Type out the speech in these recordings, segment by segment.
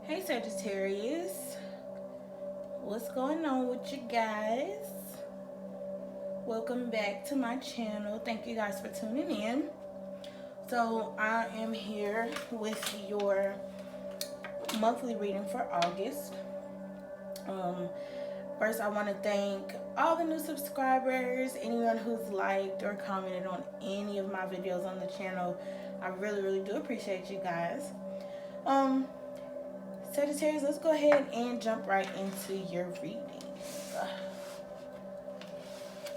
Hey Sagittarius, what's going on with you guys? Welcome back to my channel. Thank you guys for tuning in. So I am here with your monthly reading for August. First, I want to thank all the new subscribers, anyone who's liked or commented on any of my videos on the channel. I really do appreciate you guys. Sagittarius, let's go ahead and jump right into your reading.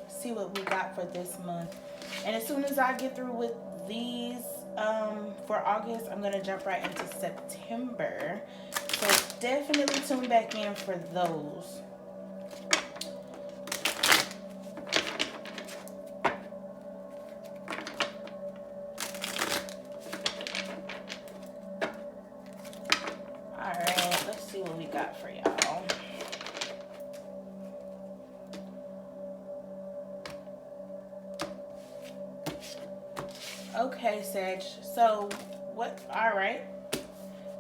See what we got for this month. And as soon as I get through with these for August, I'm going to jump right into September. So definitely tune back in for those. Alright, let's see what we got for y'all. Okay, Sag. So, what? All right.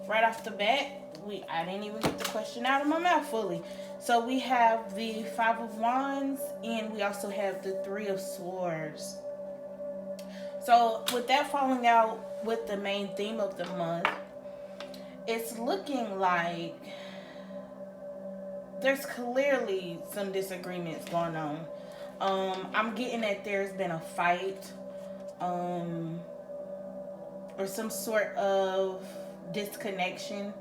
Right off the bat, I didn't even get the question out of my mouth fully. So we have the Five of Wands, and we also have the Three of Swords. So with that falling out with the main theme of the month, it's looking like there's clearly some disagreements going on. I'm getting that there's been a fight. Or some sort of disconnection.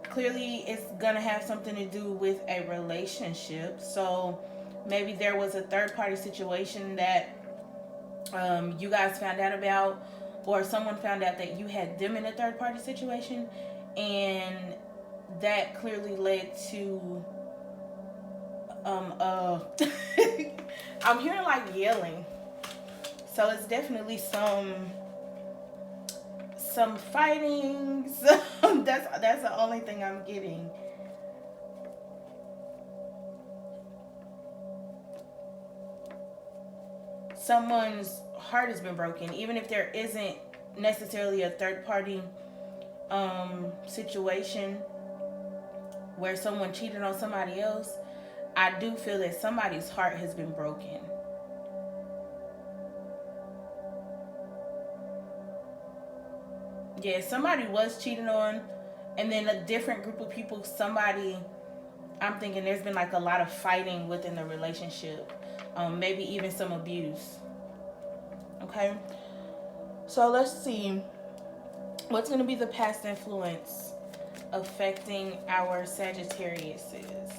Clearly it's gonna have something to do with a relationship. So maybe there was a third party situation that you guys found out about, or someone found out that you had them in a third party situation, and that clearly led to I'm hearing like yelling. So it's definitely some fighting. That's the only thing I'm getting. Someone's heart has been broken, even if there isn't necessarily a third party situation where someone cheated on somebody else. I do feel that somebody's heart has been broken. Yeah, somebody was cheated on, and then a different group of people, I'm thinking there's been like a lot of fighting within the relationship. Maybe even some abuse. Okay? So let's see. What's going to be the past influence affecting our Sagittariuses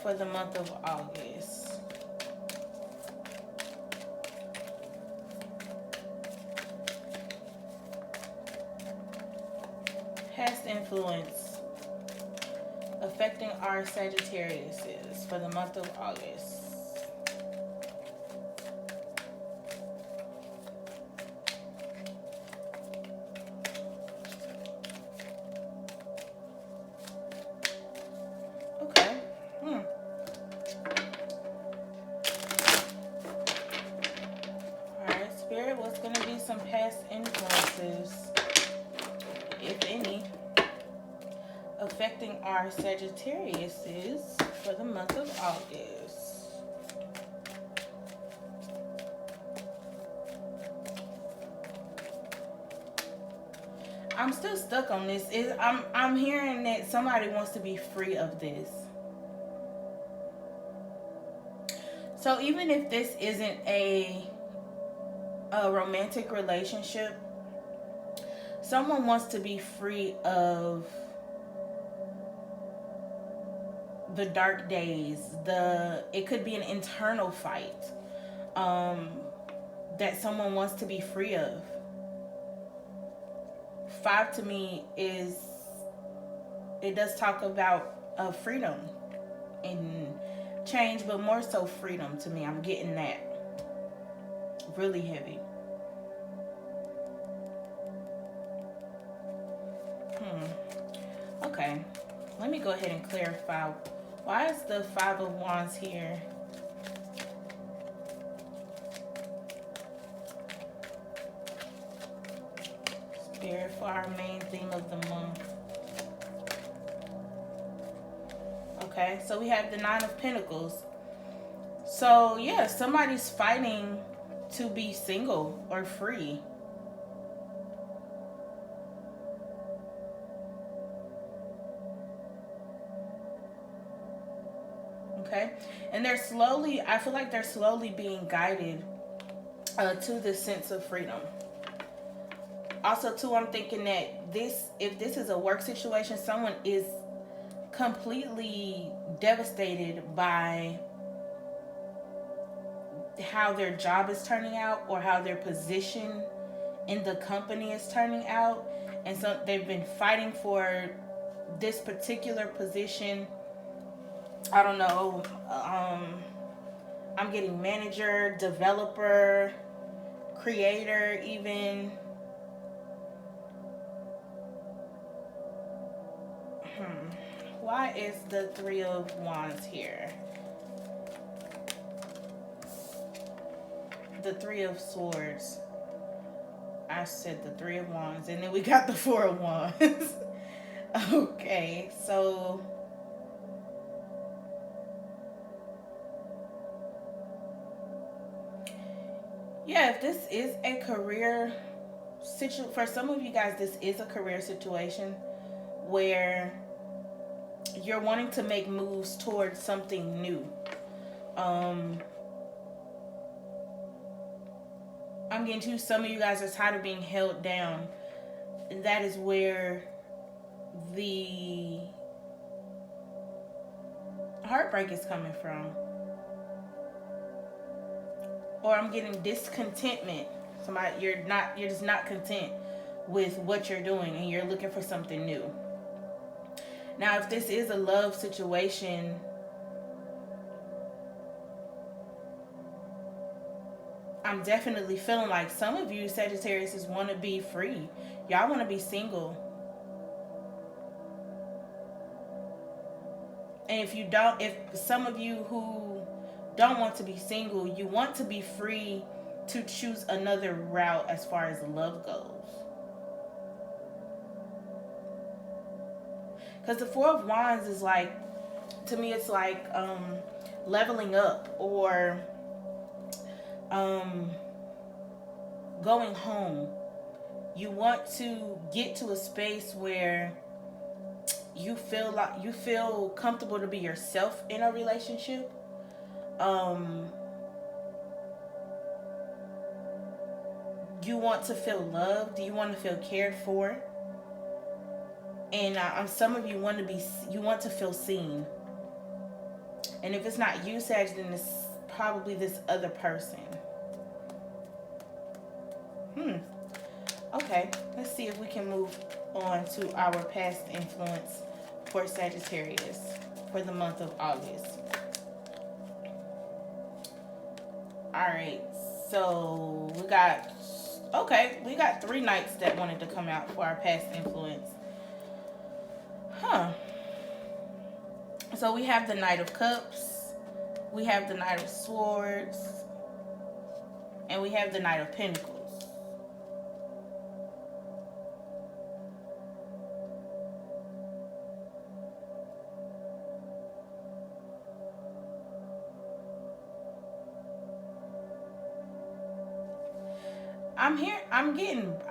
for the month of August? Past influence affecting our Sagittariuses for the month of August. Okay. Alright, Spirit, what's going to be some past influences, if any, affecting our Sagittariuses for the month of August? I'm still stuck on this. I'm hearing that somebody wants to be free of this. So even if this isn't a romantic relationship, someone wants to be free of the dark days. It could be an internal fight that someone wants to be free of. 5 to me it does talk about freedom and change, but more so freedom to me. I'm getting that really heavy. Okay, let me go ahead and clarify. Why is the Five of Wands here? Spirit, for our main theme of the month. Okay, so we have the Nine of Pentacles. So yeah, somebody's fighting to be single or free. Okay, and they're slowly, I feel like they're slowly being guided to this sense of freedom. Also too, I'm thinking that if this is a work situation, someone is completely devastated by how their job is turning out or how their position in the company is turning out, and so they've been fighting for this particular position. I don't know, I'm getting manager, developer, creator, even. Why is the Three of Wands here? The Three of Swords. I said the Three of Wands, and then we got the Four of Wands. Okay, so yeah, if this is a career situation, for some of you guys, this is a career situation where you're wanting to make moves towards something new. I'm getting to some of you guys are tired of being held down. And that is where the heartbreak is coming from. Or I'm getting discontentment. You're just not content with what you're doing and you're looking for something new. Now, if this is a love situation, I'm definitely feeling like some of you Sagittarius want to be free. Y'all want to be single. And if some of you who don't want to be single, you want to be free to choose another route as far as love goes. Because the Four of Wands is like, to me, it's like leveling up or going home. You want to get to a space where you feel comfortable to be yourself in a relationship. You want to feel loved. You want to feel cared for. And some of you want to feel seen. And if it's not you, Sag, then it's probably this other person. Okay, let's see if we can move on to our past influence for Sagittarius for the month of August. Alright, so we got 3 knights that wanted to come out for our past influence. So we have the Knight of Cups, we have the Knight of Swords, and we have the Knight of Pentacles.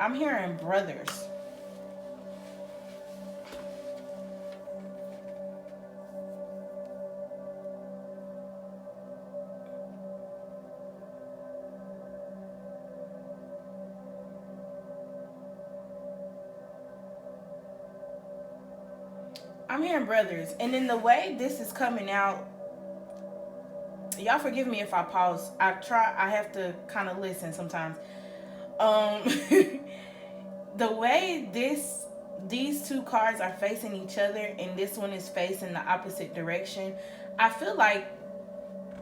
I'm hearing brothers. I'm hearing brothers. And in the way this is coming out, y'all forgive me if I pause. I have to kind of listen sometimes. The way these two cards are facing each other and this one is facing the opposite direction, I feel like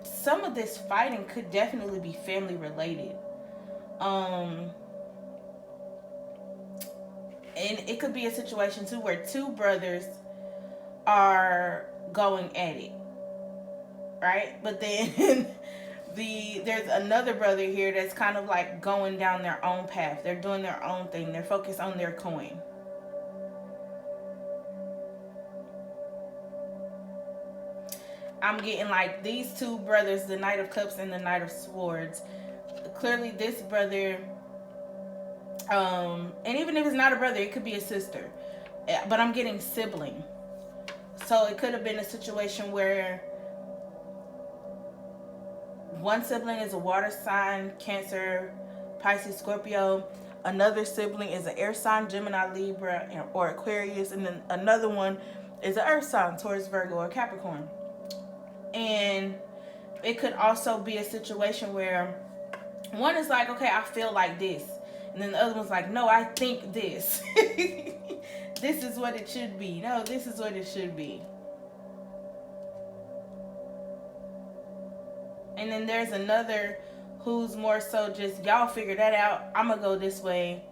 some of this fighting could definitely be family related. And it could be a situation too where two brothers are going at it, right? But then there's another brother here that's kind of like going down their own path. They're doing their own thing. They're focused on their coin. I'm getting like these two brothers, the Knight of Cups and the Knight of Swords. Clearly this brother, and even if it's not a brother, it could be a sister, but I'm getting sibling. So it could have been a situation where one sibling is a water sign, Cancer, Pisces, Scorpio. Another sibling is an air sign, Gemini, Libra, or Aquarius. And then another one is an earth sign, Taurus, Virgo, or Capricorn. And it could also be a situation where one is like, okay, I feel like this. And then the other one's like, no, I think this. This is what it should be. No, this is what it should be. And then there's another who's more so just, y'all figure that out. I'm going to go this way.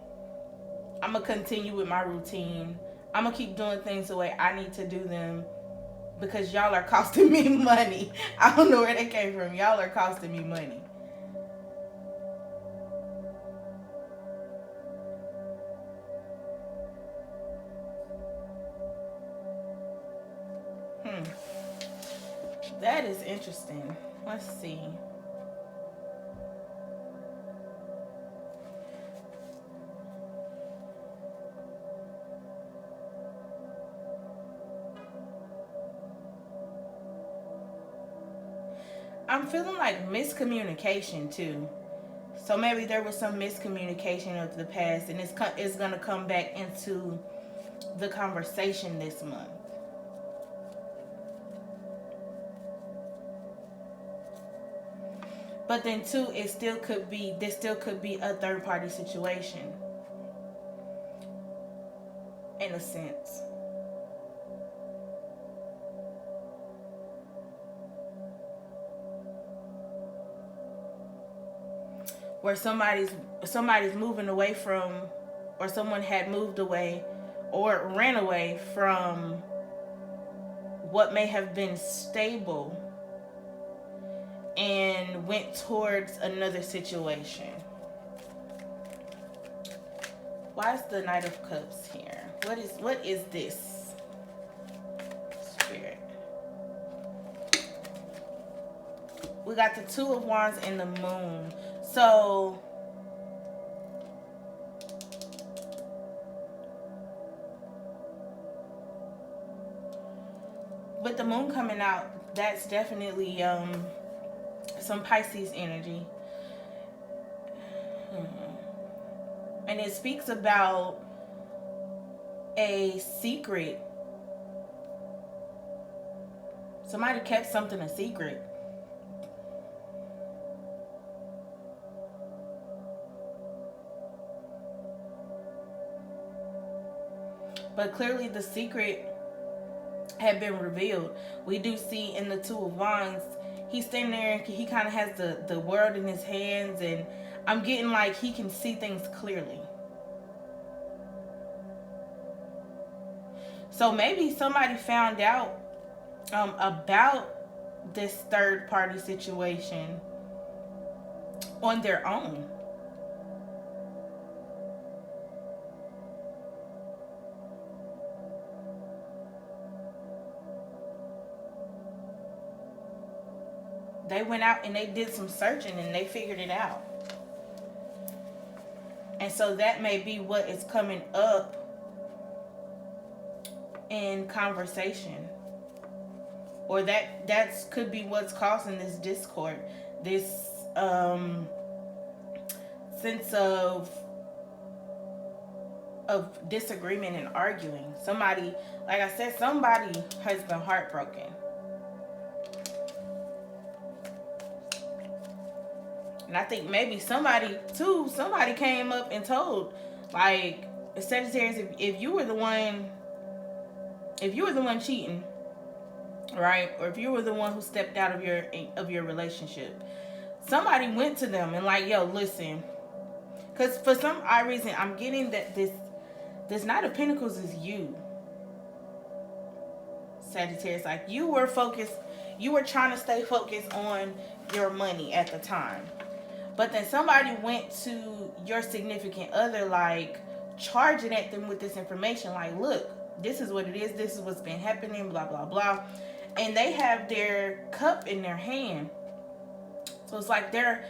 I'm going to continue with my routine. I'm going to keep doing things the way I need to do them because y'all are costing me money. I don't know where that came from. Y'all are costing me money. That is interesting. Let's see. I'm feeling like miscommunication too. So maybe there was some miscommunication of the past, and it's going to come back into the conversation this month. But then too, this still could be a third party situation. In a sense. Where somebody's moving away from, or someone had moved away or ran away from what may have been stable and went towards another situation. Why is the Knight of Cups here? What is this? Spirit. We got the Two of Wands and the Moon. So with the Moon coming out, that's definitely some Pisces energy. And it speaks about a secret. Somebody kept something a secret. But clearly the secret had been revealed. We do see in the Two of Wands, he's standing there, he kind of has the world in his hands, and I'm getting like he can see things clearly. So maybe somebody found out about this third party situation on their own. They went out and they did some searching and they figured it out. And so that may be what is coming up in conversation. Or that could be what's causing this discord. This sense of disagreement and arguing. Somebody, like I said, somebody has been heartbroken. And I think maybe somebody came up and told, like, Sagittarius, if you were the one cheating, right? Or if you were the one who stepped out of your relationship, somebody went to them and like, yo, listen. Because for some odd reason, I'm getting that this Knight of Pentacles is you, Sagittarius. Like, you were trying to stay focused on your money at the time. But then somebody went to your significant other, like, charging at them with this information. Like, look, this is what it is. This is what's been happening, blah, blah, blah. and they have their cup in their hand. So it's like their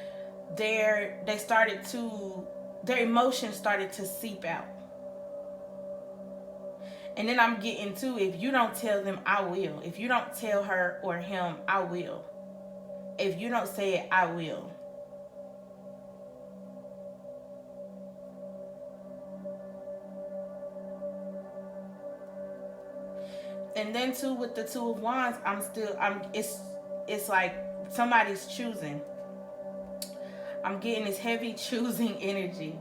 emotions started to seep out. And then I'm getting to, if you don't tell them, I will. If you don't tell her or him, I will. If you don't say it, I will. And then too, with the Two of Wands, it's like somebody's choosing. I'm getting this heavy choosing energy.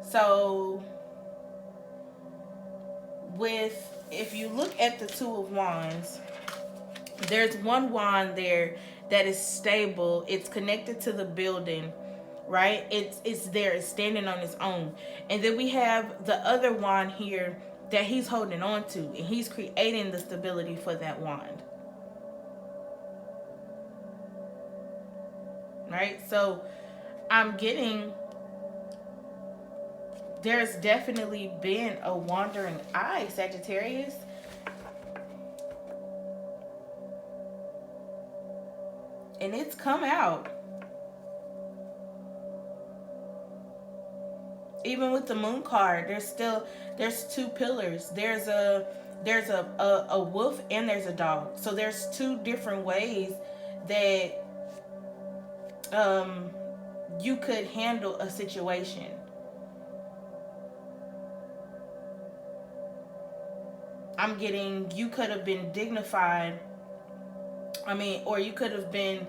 So if you look at the Two of Wands, there's one wand there that is stable. It's connected to the building, right? It's there. It's standing on its own. And then we have the other wand here that he's holding on to, and he's creating the stability for that wand. Right? So I'm getting, there's definitely been a wandering eye, Sagittarius. And it's come out. Even with the moon card, there's two pillars. There's a wolf and there's a dog. So there's two different ways that you could handle a situation. I'm getting, you could have been dignified. Or you could have been,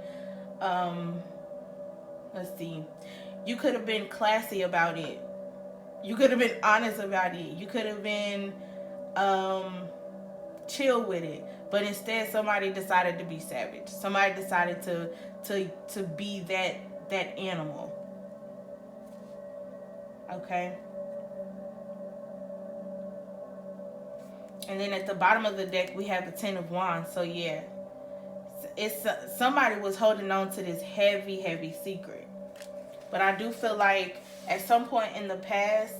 you could have been classy about it. You could have been honest about it. You could have been chill with it. But instead, somebody decided to be savage. Somebody decided to be that animal. Okay? And then at the bottom of the deck, we have the Ten of Wands. So yeah, it's somebody was holding on to this heavy, heavy secret. But I do feel like at some point in the past,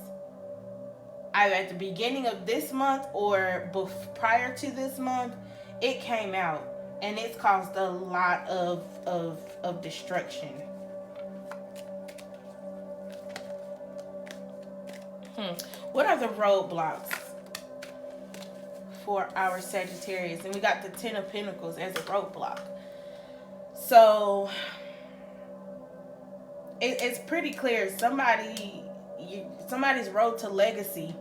either at the beginning of this month or prior to this month, it came out, and it's caused a lot of destruction. What are the roadblocks for our Sagittarius? And we got the Ten of Pentacles as a roadblock. So it's pretty clear. Somebody's road to legacy,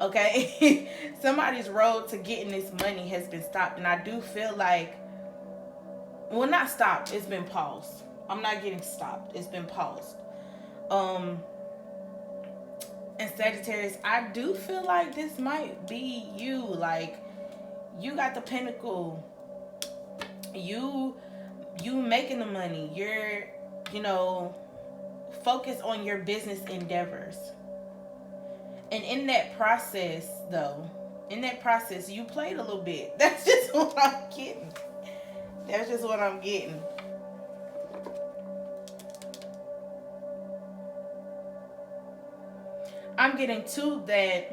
okay? Somebody's road to getting this money has been stopped. And I do feel like, well, not stopped, it's been paused. I'm not getting stopped, it's been paused. And Sagittarius, I do feel like this might be you. Like, you got the pentacle, you making the money, you're, focus on your business endeavors. And in that process, you played a little bit. That's just what I'm getting. I'm getting to that.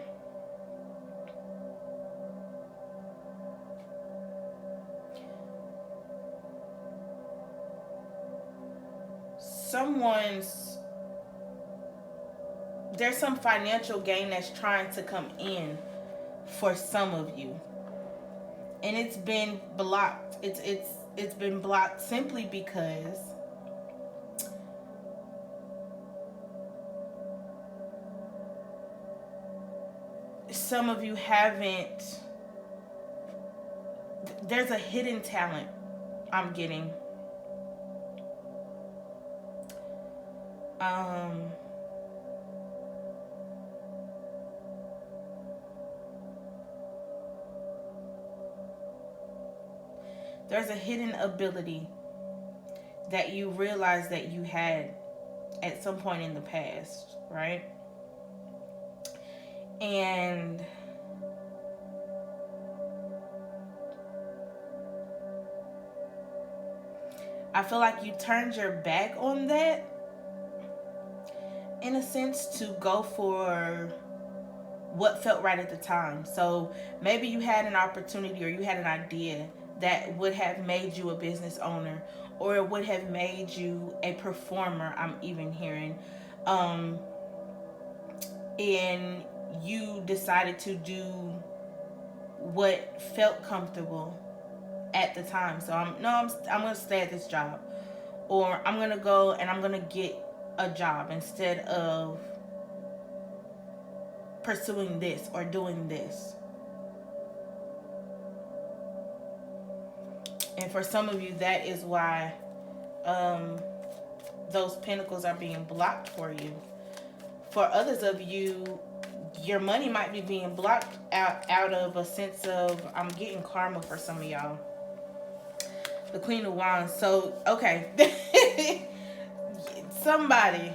There's some financial gain that's trying to come in for some of you, and it's been blocked. It's been blocked simply because some of you haven't. There's a hidden talent I'm getting. There's a hidden ability that you realize that you had at some point in the past, right? And I feel like you turned your back on that, in a sense, to go for what felt right at the time. So maybe you had an opportunity or you had an idea that would have made you a business owner, or it would have made you a performer, I'm even hearing. Um, and you decided to do what felt comfortable at the time. So I'm gonna stay at this job, or I'm gonna go and I'm gonna get a job instead of pursuing this or doing this. And for some of you, that is why those pentacles are being blocked for you. For others of you, your money might be being blocked out of a sense of, I'm getting karma for some of y'all. The Queen of Wands. So, okay. Somebody.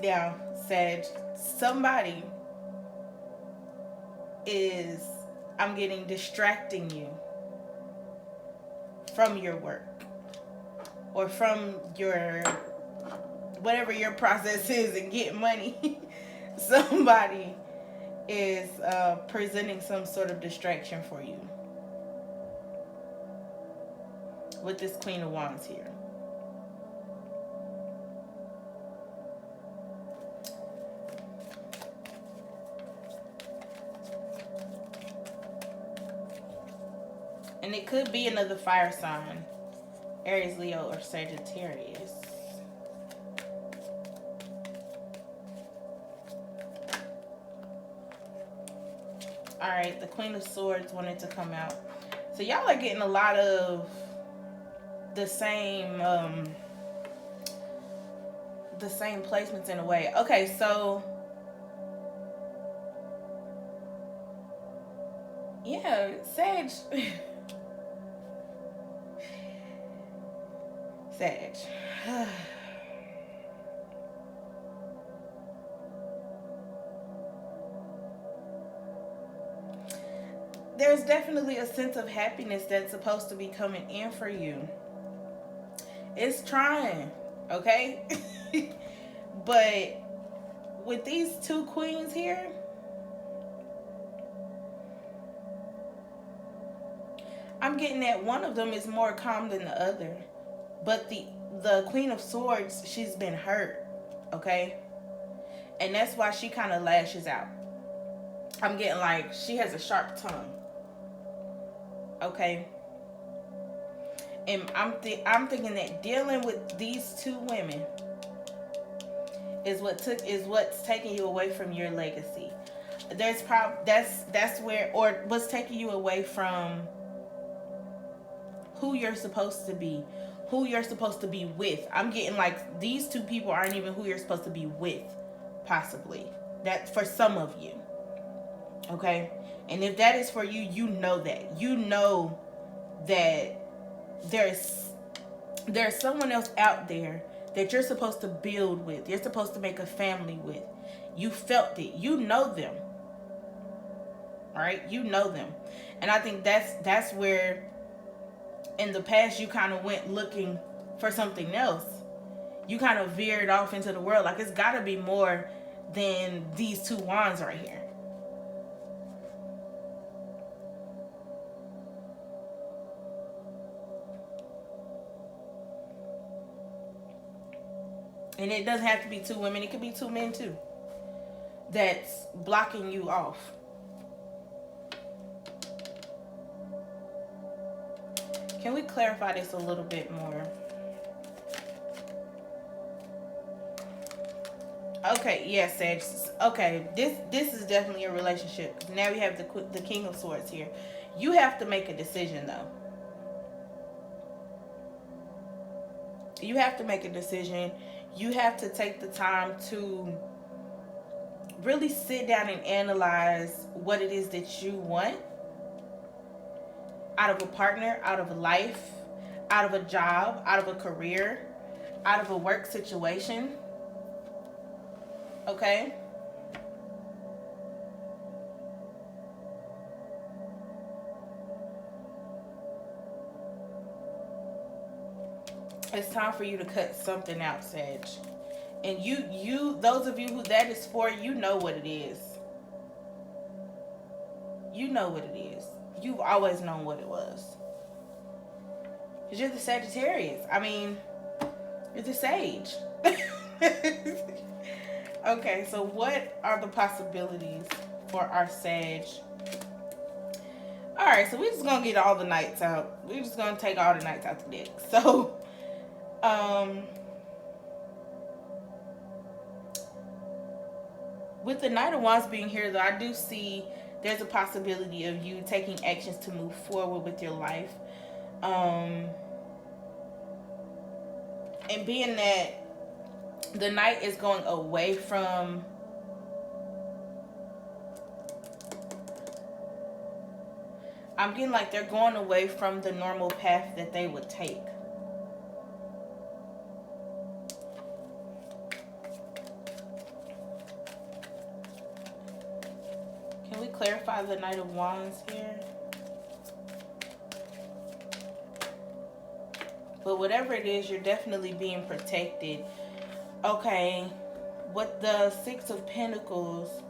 Now, Sag. Somebody is, I'm getting, distracting you from your work. Or from your, whatever your process is in getting money. Somebody is presenting some sort of distraction for you with this Queen of Wands here. And it could be another fire sign. Aries, Leo, or Sagittarius. Alright, the Queen of Swords wanted to come out. So y'all are getting a lot of the same placements in a way. Okay, so yeah, Sag. Sag. There's definitely a sense of happiness that's supposed to be coming in for you. It's trying, okay? But with these two queens here, I'm getting that one of them is more calm than the other. But the Queen of Swords, she's been hurt, okay? And that's why she kind of lashes out. I'm getting like she has a sharp tongue, okay? And I'm thinking that dealing with these two women is what's taking you away from your legacy. That's where, or what's taking you away from who you're supposed to be, who you're supposed to be with. I'm getting like these two people aren't even who you're supposed to be with, possibly. That for some of you. Okay? And if that is for you, you know that. You know that there's someone else out there that you're supposed to build with. You're supposed to make a family with. You felt it. You know them. All right? You know them. And I think that's where in the past you kind of went looking for something else. You kind of veered off into the world. Like, it's got to be more than these two wands right here. And it doesn't have to be two women. It could be two men too. That's blocking you off. Can we clarify this a little bit more? Okay, yes, Sag. Okay, this is definitely a relationship. Now we have the King of Swords here. You have to make a decision, though. You have to make a decision. You have to take the time to really sit down and analyze what it is that you want out of a partner, out of a life, out of a job, out of a career, out of a work situation. Okay? It's time for you to cut something out, Sag. And those of you who that is for, you know what it is. You know what it is. You've always known what it was. Because you're the Sagittarius. I mean, you're the sage. Okay, so what are the possibilities for our Sag? Alright, so we're just going to get all the nights out. We're just going to take all the nights out the deck. So, with the Knight of Wands being here, though, I do see there's a possibility of you taking actions to move forward with your life. And being that the Knight is going away from I'm getting like they're going away from the normal path that they would take. Can we clarify the Knight of Wands here? But whatever it is, you're definitely being protected. Okay, with the Six of Pentacles,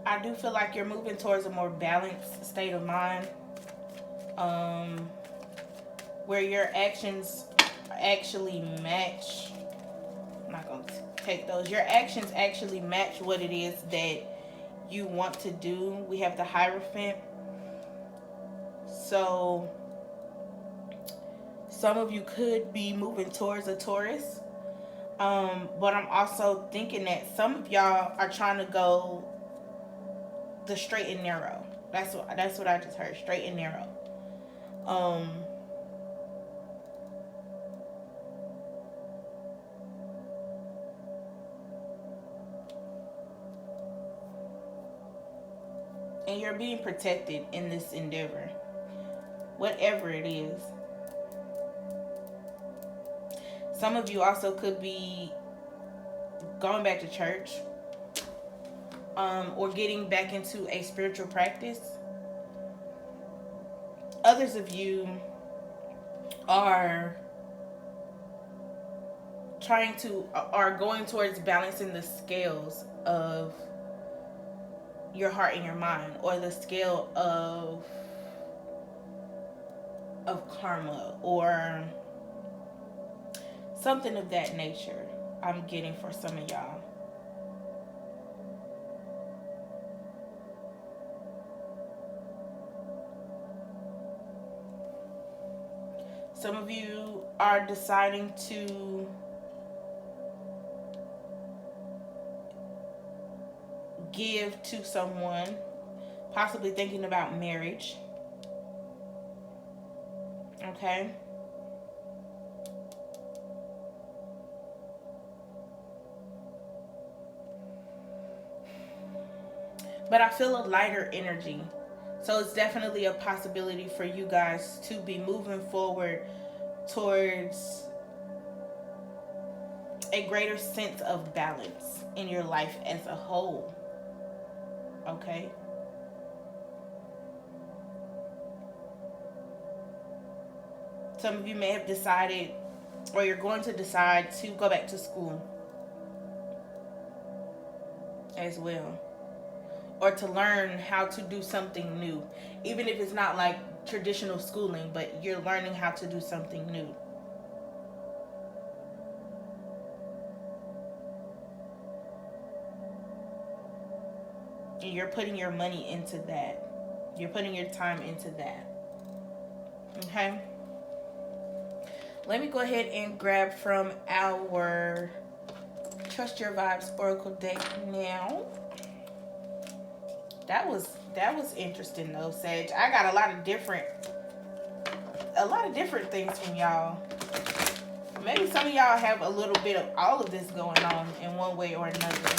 I do feel like you're moving towards a more balanced state of mind, where your actions actually match. I'm not going to take those. Your actions actually match what it is that you want to do. We have the Hierophant. So some of you could be moving towards a Taurus. But I'm also thinking that some of y'all are trying to go the straight and narrow. That's what I just heard. Straight and narrow. And you're being protected in this endeavor, whatever it is. Some of you also could be going back to church, or getting back into a spiritual practice. Others of you are going towards balancing the scales of your heart and your mind, or the scale of karma, or something of that nature. I'm getting for some of y'all. Some of you are deciding to give to someone, possibly thinking about marriage. Okay. But I feel a lighter energy. So it's definitely a possibility for you guys to be moving forward towards a greater sense of balance in your life as a whole. Okay? Some of you may have decided, or you're going to decide, to go back to school as well. Or to learn how to do something new. Even if it's not like traditional schooling, but you're learning how to do something new. And you're putting your money into that. You're putting your time into that. Okay? Let me go ahead and grab from our Trust Your Vibes Oracle deck now. That was interesting though, Sag. I got a lot of different things from y'all. Maybe some of y'all have a little bit of all of this going on in one way or another.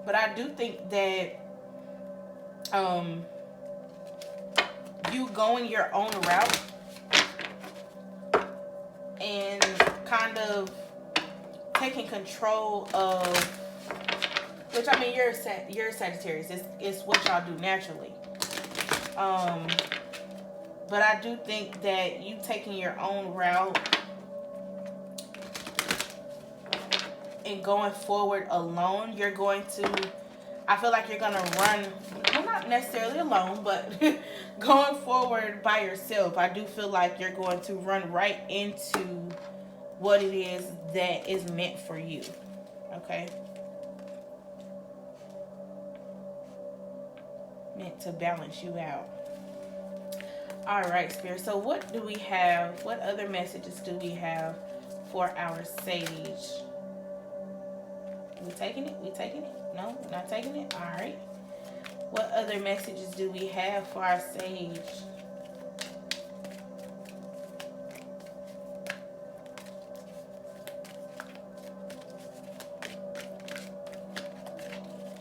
But I do think that you going your own route and kind of taking control of which I mean, you're a Sagittarius. It's what y'all do naturally. But I do think that you taking your own route and going forward alone, you're going to, I feel like you're going to run, well, not necessarily alone, but going forward by yourself, I do feel like you're going to run right into what it is that is meant for you. Okay? Meant to balance you out. All right, Spirit. So what do we have? What other messages do we have for our sage? We taking it? We taking it? No, we're not taking it? All right. What other messages do we have for our sage?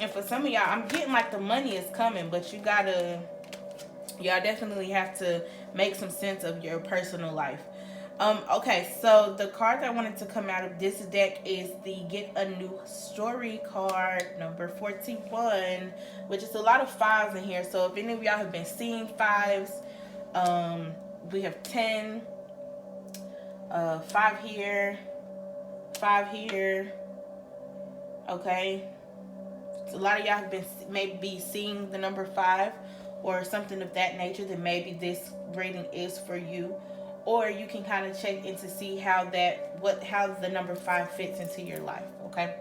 And for some of y'all, I'm getting like the money is coming, but y'all definitely have to make some sense of your personal life. Okay, so the card that I wanted to come out of this deck is the Get a New Story card, number 41, which is a lot of fives in here. So if any of y'all have been seeing fives, we have 10, 5 here, 5 here, okay? So a lot of y'all have been maybe seeing the number 5 or something of that nature, then maybe this reading is for you. Or you can kind of check in to see how the number 5 fits into your life, okay?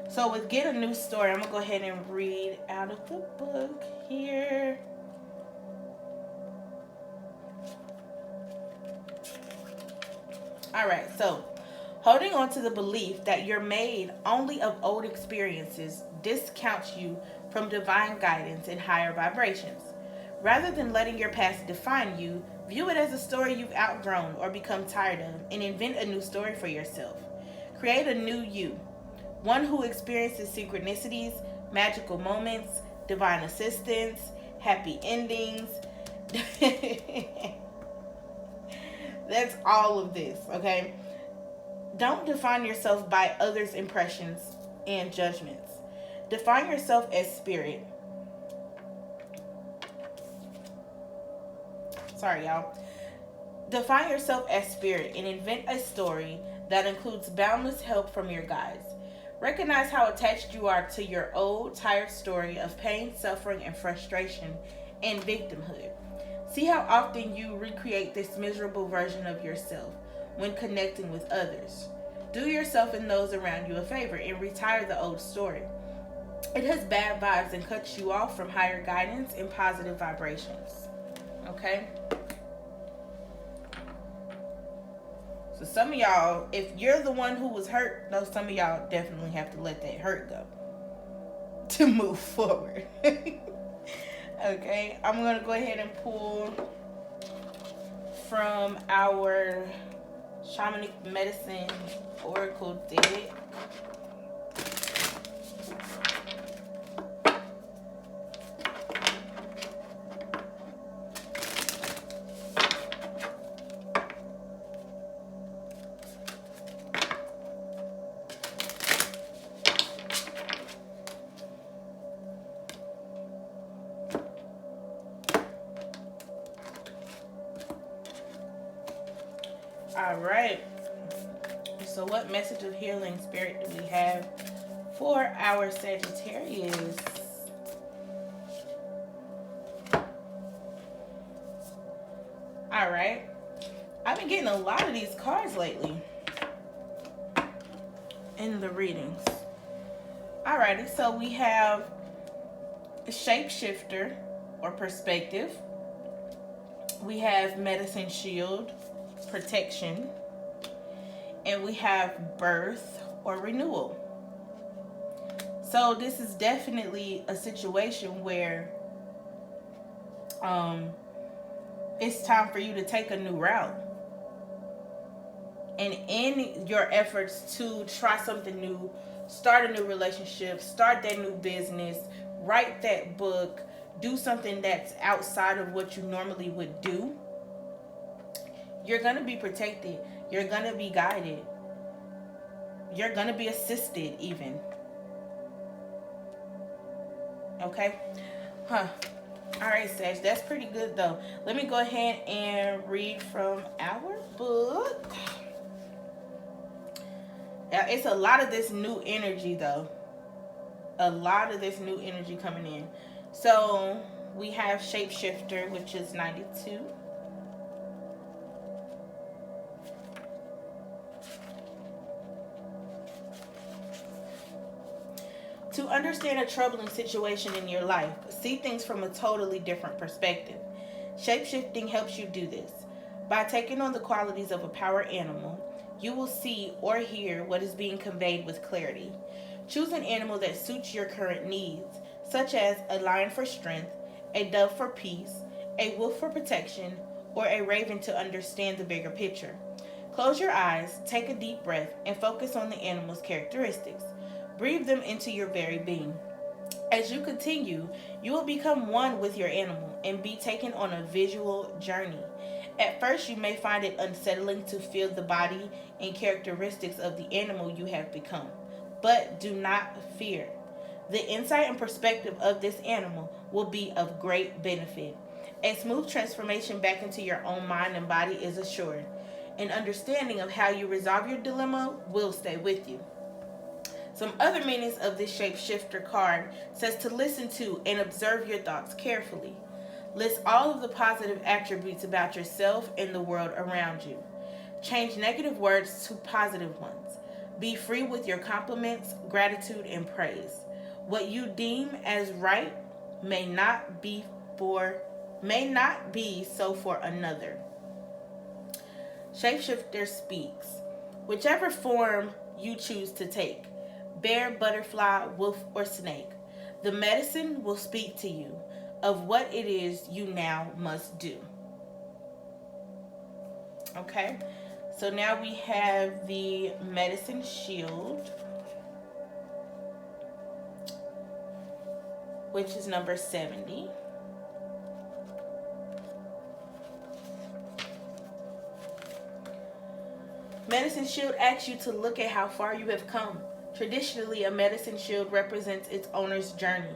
So with Get a New Story, I'm going to go ahead and read out of the book here. All right, so holding on to the belief that you're made only of old experiences discounts you from divine guidance and higher vibrations. Rather than letting your past define you, view it as a story you've outgrown or become tired of, and invent a new story for yourself. Create a new you, one who experiences synchronicities, magical moments, divine assistance, happy endings. That's all of this, okay? Don't define yourself by others' impressions and judgments. Define yourself as spirit. Sorry, y'all. Define yourself as spirit and invent a story that includes boundless help from your guides. Recognize how attached you are to your old, tired story of pain, suffering, and frustration and victimhood. See how often you recreate this miserable version of yourself when connecting with others. Do yourself and those around you a favor and retire the old story. It has bad vibes and cuts you off from higher guidance and positive vibrations. Okay? So some of y'all, if you're the one who was hurt, though, some of y'all definitely have to let that hurt go to move forward. Okay, I'm going to go ahead and pull from our Shamanic Medicine Oracle deck. All right. So what message of healing, Spirit, do we have for our Sagittarius? All right. I've been getting a lot of these cards lately in the readings. Alrighty, so we have Shapeshifter or Perspective. We have Medicine Shield, Protection. And we have Birth or Renewal. So this is definitely a situation where it's time for you to take a new route. And in your efforts to try something new, start a new relationship, start that new business, write that book, do something that's outside of what you normally would do, you're going to be protected. You're going to be guided. You're going to be assisted even. Okay? Huh. All right, Sag. That's pretty good, though. Let me go ahead and read from our book. Now, it's a lot of this new energy, though. A lot of this new energy coming in. So, we have Shapeshifter, which is 92. To understand a troubling situation in your life, see things from a totally different perspective. Shapeshifting helps you do this. By taking on the qualities of a power animal, you will see or hear what is being conveyed with clarity. Choose an animal that suits your current needs, such as a lion for strength, a dove for peace, a wolf for protection, or a raven to understand the bigger picture. Close your eyes, take a deep breath, and focus on the animal's characteristics. Breathe them into your very being. As you continue, you will become one with your animal and be taken on a visual journey. At first, you may find it unsettling to feel the body and characteristics of the animal you have become. But do not fear. The insight and perspective of this animal will be of great benefit. A smooth transformation back into your own mind and body is assured. An understanding of how you resolve your dilemma will stay with you. Some other meanings of this shapeshifter card says to listen to and observe your thoughts carefully. List all of the positive attributes about yourself and the world around you. Change negative words to positive ones. Be free with your compliments, gratitude, and praise. What you deem as right may not be so for another. Shapeshifter speaks. Whichever form you choose to take, bear, butterfly, wolf, or snake, the medicine will speak to you of what it is you now must do. Okay, so now we have the medicine shield, which is number 70. Medicine shield asks you to look at how far you have come. Traditionally, a medicine shield represents its owner's journey.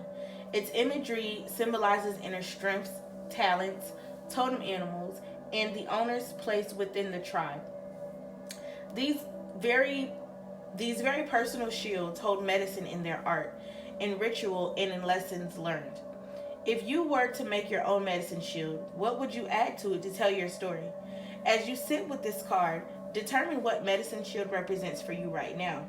Its imagery symbolizes inner strengths, talents, totem animals, and the owner's place within the tribe. These very personal shields hold medicine in their art, in ritual, and in lessons learned. If you were to make your own medicine shield, what would you add to it to tell your story? As you sit with this card, determine what medicine shield represents for you right now.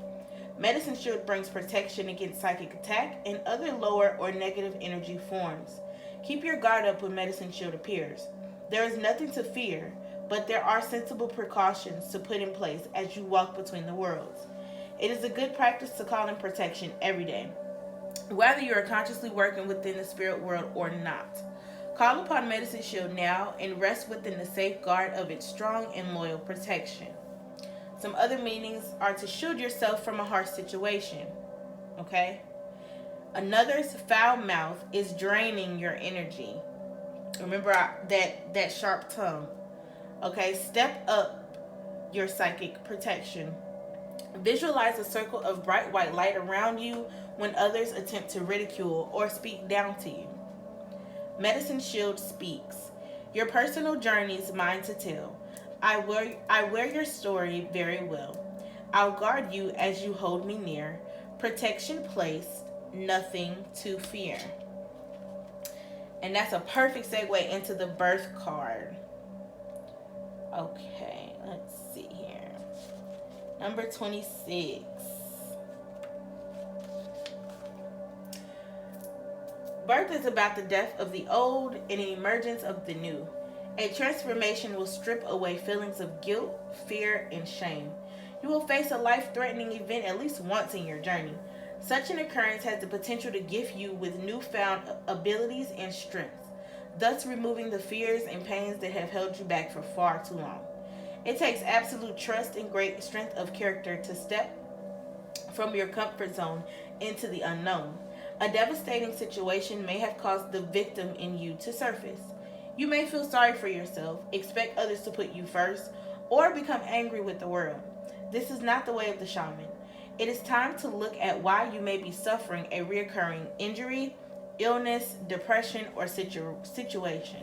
Medicine shield brings protection against psychic attack and other lower or negative energy forms. Keep your guard up when medicine shield appears. There is nothing to fear, but there are sensible precautions to put in place as you walk between the worlds. It is a good practice to call in protection every day, whether you are consciously working within the spirit world or not. Call upon medicine shield now and rest within the safeguard of its strong and loyal protection. Some other meanings are to shield yourself from a harsh situation. Okay? Another's foul mouth is draining your energy. Remember that sharp tongue. Okay? Step up your psychic protection. Visualize a circle of bright white light around you when others attempt to ridicule or speak down to you. Medicine shield speaks. Your personal journey is mine to tell. I wear your story very well. I'll guard you as you hold me near. Protection placed, nothing to fear. And that's a perfect segue into the birth card. Okay, let's see here. Number 26. Birth is about the death of the old and the emergence of the new. A transformation will strip away feelings of guilt, fear, and shame. You will face a life-threatening event at least once in your journey. Such an occurrence has the potential to gift you with newfound abilities and strength, thus removing the fears and pains that have held you back for far too long. It takes absolute trust and great strength of character to step from your comfort zone into the unknown. A devastating situation may have caused the victim in you to surface. You may feel sorry for yourself, expect others to put you first, or become angry with the world. This is not the way of the shaman. It is time to look at why you may be suffering a recurring injury, illness, depression, or situation.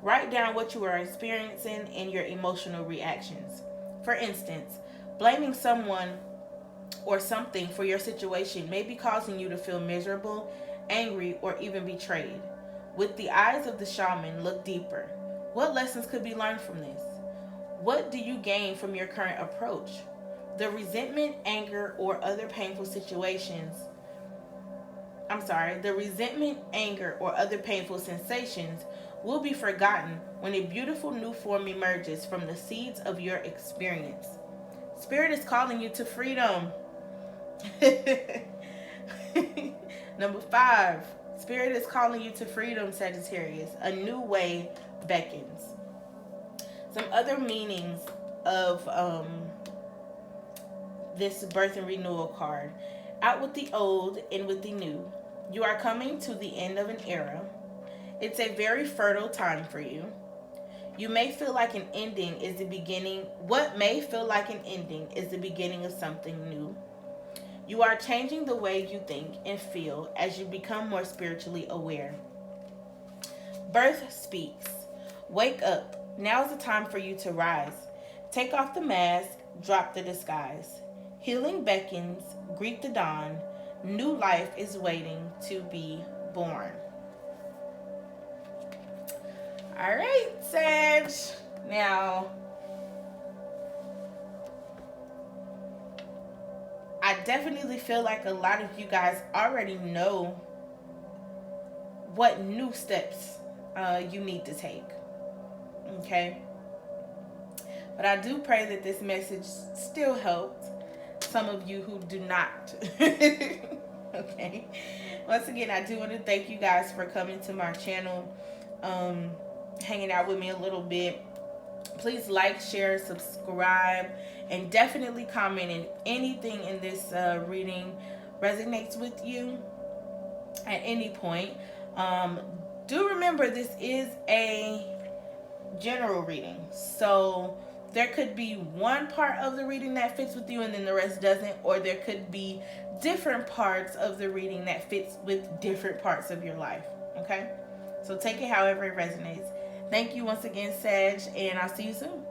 Write down what you are experiencing and your emotional reactions. For instance, blaming someone or something for your situation may be causing you to feel miserable, angry, or even betrayed. With the eyes of the shaman, look deeper. What lessons could be learned from this? What do you gain from your current approach? The resentment, anger, or other painful situations. The resentment, anger, or other painful sensations will be forgotten when a beautiful new form emerges from the seeds of your experience. Spirit is calling you to freedom. Number 5, Spirit is calling you to freedom, Sagittarius. A new way beckons. Some other meanings of this birth and renewal card. Out with the old, in with the new. You are coming to the end of an era. It's a very fertile time for you. You may feel like an ending is the beginning. What may feel like an ending is the beginning of something new. You are changing the way you think and feel as you become more spiritually aware. Birth speaks. Wake up. Now's the time for you to rise. Take off the mask, drop the disguise. Healing beckons, greet the dawn. New life is waiting to be born. All right, Sag. Now, I definitely feel like a lot of you guys already know what new steps you need to take. Okay? But I do pray that this message still helped some of you who do not. Okay? Once again, I do want to thank you guys for coming to my channel, hanging out with me a little bit. Please like, share, subscribe, and definitely comment if anything in this reading resonates with you at any point. Do remember this is a general reading, so there could be one part of the reading that fits with you and then the rest doesn't, or there could be different parts of the reading that fits with different parts of your life. Okay, so take it however it resonates. Thank you once again, Sag, and I'll see you soon.